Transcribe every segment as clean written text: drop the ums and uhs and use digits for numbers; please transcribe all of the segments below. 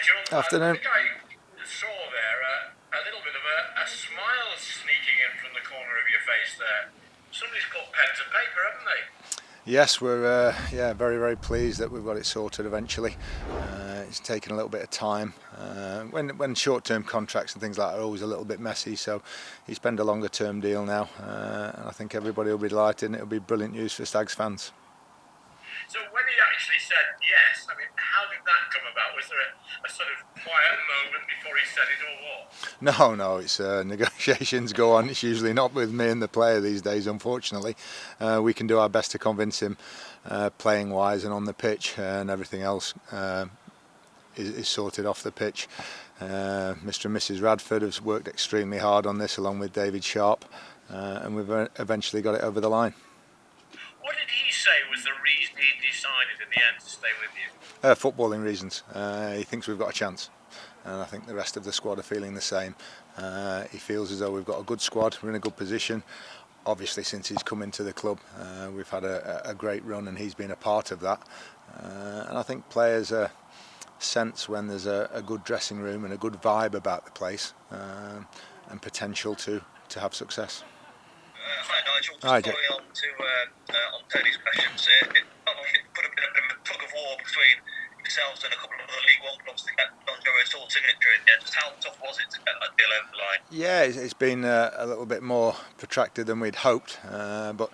Nigel. Afternoon. I think I saw there a little bit of a smile sneaking in from the corner of your face there. Somebody's got pen to paper, haven't they? Yes, we're very, very pleased that we've got it sorted eventually. It's taken a little bit of time. When short-term contracts and things like that are always a little bit messy, so he's penned a longer-term deal now, and I think everybody will be delighted, and it'll be brilliant news for Stags fans. So when he actually said yes, I mean, how did that come about? Was there a sort of quiet moment before he said it, or what? No, it's negotiations go on. It's usually not with me and the player these days, unfortunately. We can do our best to convince him, playing wise and on the pitch, and everything else is sorted off the pitch. Mr. and Mrs. Radford has worked extremely hard on this, along with David Sharp, and we've eventually got it over the line. What did he say was the reason he decided in the end to stay with you? Footballing reasons. He thinks we've got a chance, and I think the rest of the squad are feeling the same. He feels as though we've got a good squad, we're in a good position. Obviously, since he's come into the club, we've had a great run, and he's been a part of that. And I think players sense when there's a good dressing room and a good vibe about the place, and potential to have success. Hi Nigel, just Hi, following on to on Tony's questions. It felt like it could have been a bit of a tug of war between yourselves and a couple of other League One clubs to get John Joe's full signature in the end. Just how tough was it to get that deal over the line? Yeah, it's been a little bit more protracted than we'd hoped, but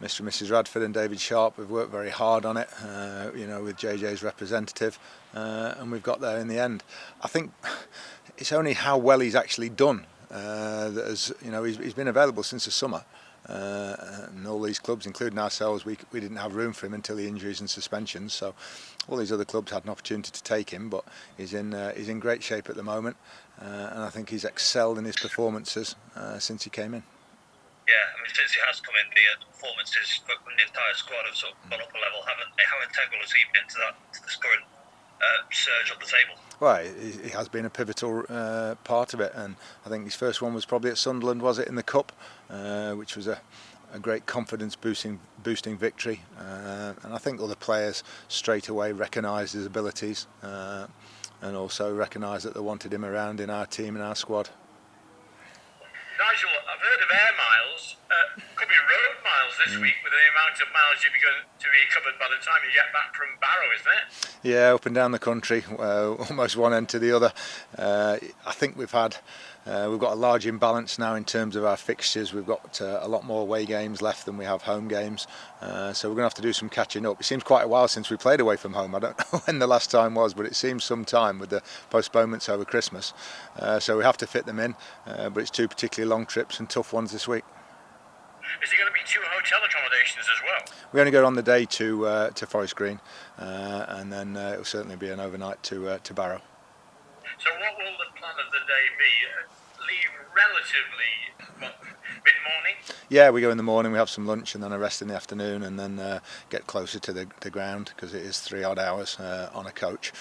Mr. and Mrs. Radford and David Sharp have worked very hard on it, with JJ's representative, and we've got there in the end. I think it's only how well he's actually done that has, he's been available since the summer. And all these clubs, including ourselves, we didn't have room for him until the injuries and suspensions. So all these other clubs had an opportunity to take him, but he's in great shape at the moment, and I think he's excelled in his performances since he came in. Yeah, I mean, since he has come in, the performances from the entire squad have sort of gone up a level, haven't they? How integral has he been to this current surge up the table? Well, he has been a pivotal part of it, and I think his first one was probably at Sunderland, was it, in the Cup, which was a great confidence boosting victory, and I think other players straight away recognised his abilities, and also recognised that they wanted him around in our team and our squad. Nigel, I've heard of air miles. Could be road miles this week with the amount of miles you're going to be covered by the time you get back from Barrow, isn't it? Yeah, up and down the country, almost one end to the other. I think we've got a large imbalance now in terms of our fixtures. We've got a lot more away games left than we have home games, so we're going to have to do some catching up. It seems quite a while since we played away from home. I don't know when the last time was, but it seems some time with the postponements over Christmas. So we have to fit them in, but it's two particularly long trips and tough ones this week. Is there going to be 2 hotel accommodations as well? We only go on the day to Forest Green, and then it'll certainly be an overnight to Barrow. So what will the plan of the day be? Leave relatively mid-morning? Yeah, we go in the morning, we have some lunch and then a rest in the afternoon, and then get closer to the ground, because it is 3 odd hours on a coach,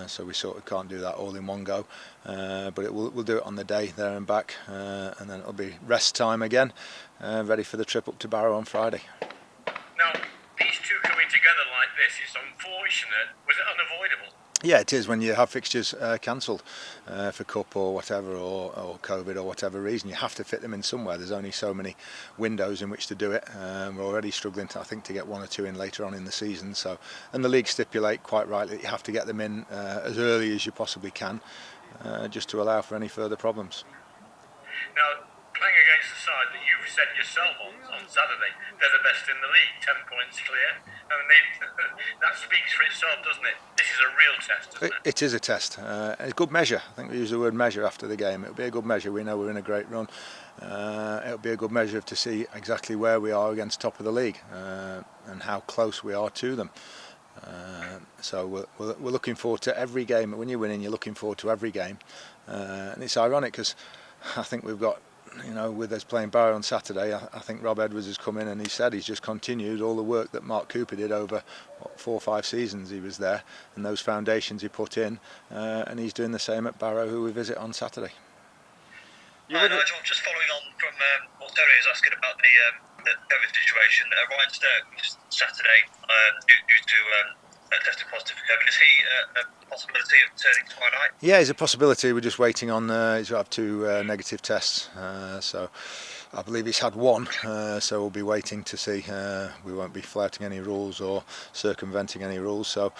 so we sort of can't do that all in one go, but we'll do it on the day there and back, and then it'll be rest time again, ready for the trip up to Barrow on Friday. Now, these two coming together like this is unfortunate. Was it unavoidable? Yeah, it is when you have fixtures cancelled for Cup or whatever, or COVID or whatever reason. You have to fit them in somewhere. There's only so many windows in which to do it. We're already struggling, to get 1 or 2 in later on in the season. So, and the league stipulate quite rightly that you have to get them in as early as you possibly can, just to allow for any further problems. Now, playing against the side that you've said yourself on Saturday, they're the best in the league, 10 points clear. I mean, that speaks for itself, doesn't it? This is a real test, isn't it? It is a test. It's a good measure. I think we use the word measure after the game. It'll be a good measure. We know we're in a great run. It'll be a good measure to see exactly where we are against top of the league, and how close we are to them. So we're looking forward to every game. When you're winning, you're looking forward to every game. And it's ironic because I think we've got, with us playing Barrow on Saturday, I think Rob Edwards has come in and he said he's just continued all the work that Mark Cooper did over 4 or 5 seasons he was there, and those foundations he put in, and he's doing the same at Barrow, who we visit on Saturday. Hi Nigel, just following on from what Terry is asking about the COVID situation. Ryan Sturck missed Saturday due to tested positive for COVID. Is he a possibility of turning tomorrow night? Yeah, it's a possibility. We're just waiting on. He's got to have two negative tests, so I believe he's had one. So we'll be waiting to see. We won't be flouting any rules or circumventing any rules. So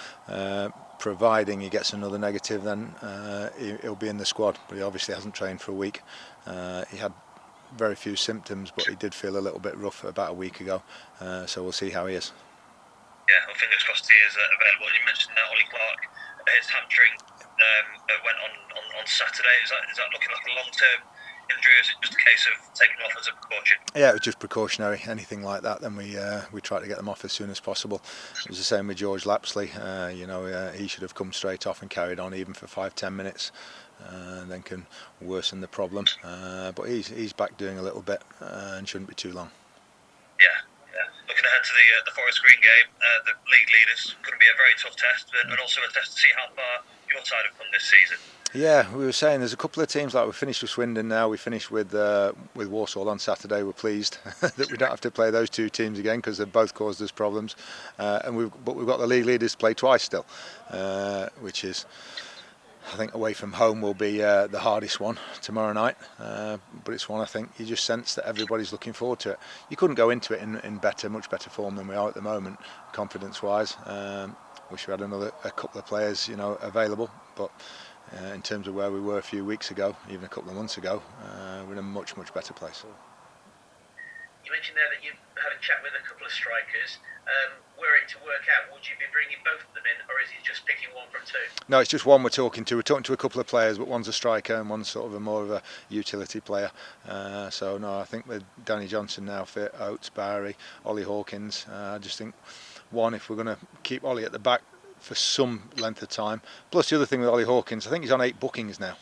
providing he gets another negative, then he'll be in the squad. But he obviously hasn't trained for a week. He had very few symptoms, but he did feel a little bit rough about a week ago. So we'll see how he is. Yeah, well, fingers crossed he is available. You mentioned Ollie Clark, his hamstring went on Saturday. Is that looking like a long-term injury, or is it just a case of taking him off as a precaution? Yeah, it was just precautionary. Anything like that, then we try to get them off as soon as possible. It was the same with George Lapsley. He should have come straight off and carried on even for 5-10 minutes, and then can worsen the problem. But he's back doing a little bit and shouldn't be too long. Yeah. Looking ahead to the Forest Green game, the league leaders, going to be a very tough test, and also a test to see how far your side have come this season. Yeah, we were saying there's a couple of teams, like we finished with Swindon now, we finished with Walsall on Saturday. We're pleased that we don't have to play those two teams again because they've both caused us problems. But we've got the league leaders to play twice still, which is, I think, away from home will be the hardest one tomorrow night. But it's one I think you just sense that everybody's looking forward to it. You couldn't go into it in much better form than we are at the moment, confidence-wise. Wish we had a couple of players, available, but in terms of where we were a few weeks ago, even a couple of months ago, we're in a much better place. You mentioned there that you had a chat with a couple of strikers. Were it to work out, would you be bringing both of them in, or is it just picking one from two? No, it's just one we're talking to. We're talking to a couple of players, but one's a striker and one's sort of more of a utility player. So no, I think with Danny Johnson now fit, Oates, Barry, Ollie Hawkins, I just think one, if we're going to keep Ollie at the back for some length of time. Plus the other thing with Ollie Hawkins, I think he's on 8 bookings now,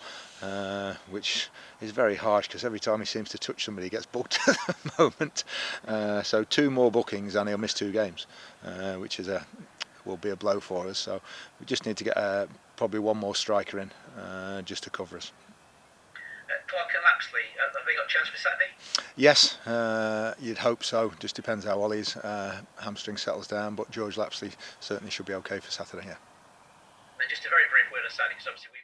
which is very harsh because every time he seems to touch somebody he gets booked at the moment. So 2 more bookings and he'll miss 2 games, which will be a blow for us. So we just need to get probably one more striker in just to cover us. Clough and Lapsley, have they got a chance for Saturday? Yes, you'd hope so. Just depends how Ollie's hamstring settles down, but George Lapsley certainly should be okay for Saturday. Yeah. And just a very brief word on Saturday, because obviously we